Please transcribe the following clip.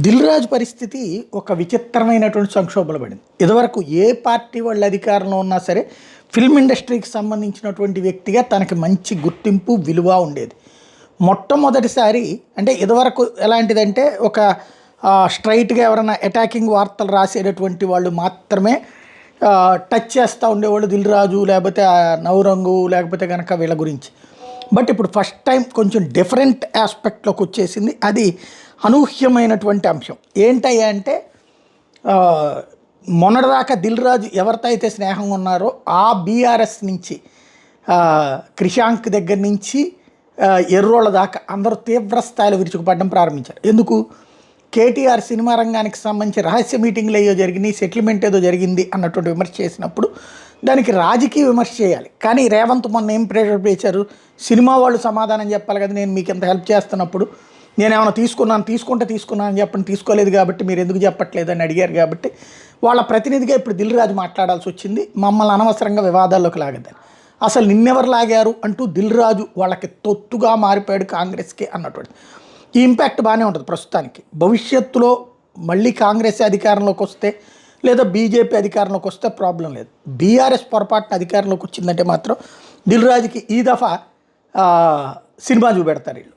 దిల్ రాజు పరిస్థితి ఒక విచిత్రమైనటువంటి సంక్షోభంలో పడింది. ఇదివరకు ఏ పార్టీ వాళ్ళు అధికారంలో ఉన్నా సరే ఫిల్మ్ ఇండస్ట్రీకి సంబంధించినటువంటి వ్యక్తిగా తనకి మంచి గుర్తింపు, విలువ ఉండేది. మొట్టమొదటిసారి అంటే ఇదివరకు ఎలాంటిదంటే ఒక స్ట్రైట్‌గా ఎవరైనా అటాకింగ్ వార్తలు రాసేటటువంటి వాళ్ళు మాత్రమే టచ్ చేస్తూ ఉండేవాళ్ళు దిల్ రాజు లేకపోతే నవరంగు లేకపోతే గనక వీళ్ళ గురించి. బట్ ఇప్పుడు ఫస్ట్ టైం కొంచెం డిఫరెంట్ ఆస్పెక్ట్‌లోకి వచ్చేసింది. అది అనూహ్యమైనటువంటి అంశం. ఏంటయ్యా అంటే మొన్నటిదాకా దిల్ రాజు ఎవరితో అయితే స్నేహంగా ఉన్నారో ఆ బీఆర్ఎస్ నుంచి క్రిషాంక్ దగ్గర నుంచి ఎర్రోళ్ళ దాకా అందరూ తీవ్ర స్థాయిలో విరుచుకుపడడం ప్రారంభించారు. ఎందుకు? కేటీఆర్ సినిమా రంగానికి సంబంధించి రహస్య మీటింగ్లు ఏదో జరిగినాయి, సెటిల్మెంట్ ఏదో జరిగింది అన్నటువంటి విమర్శ చేసినప్పుడు దానికి రాజకీయ విమర్శ చేయాలి. కానీ రేవంత్ మొన్న ఏం ప్రెషర్ చేశారు? సినిమా వాళ్ళు సమాధానం చెప్పాలి కదా, నేను మీకు ఎంత హెల్ప్ చేస్తున్నప్పుడు నేనేమైనా తీసుకున్నాను అని చెప్పండి, తీసుకోలేదు కాబట్టి మీరు ఎందుకు చెప్పట్లేదు అని అడిగారు. కాబట్టి వాళ్ళ ప్రతినిధిగా ఇప్పుడు దిల్ రాజు మాట్లాడాల్సి వచ్చింది, మమ్మల్ని అనవసరంగా వివాదాల్లోకి లాగద్దని. అసలు నిన్నెవరు లాగారు అంటూ దిల్ రాజు వాళ్ళకి తొత్తుగా మారిపోయాడు కాంగ్రెస్కి అన్నటువంటి. ఈ ఇంపాక్ట్ బాగానే ఉంటుంది ప్రస్తుతానికి. భవిష్యత్తులో మళ్ళీ కాంగ్రెస్ అధికారంలోకి వస్తే లేదా బీజేపీ అధికారంలోకి వస్తే ప్రాబ్లం లేదు. బీఆర్ఎస్ పొరపాటున అధికారంలోకి వచ్చిందంటే మాత్రం దిల్ రాజుకి ఈ దఫా సినిమా చూపెడతారు వీళ్ళు.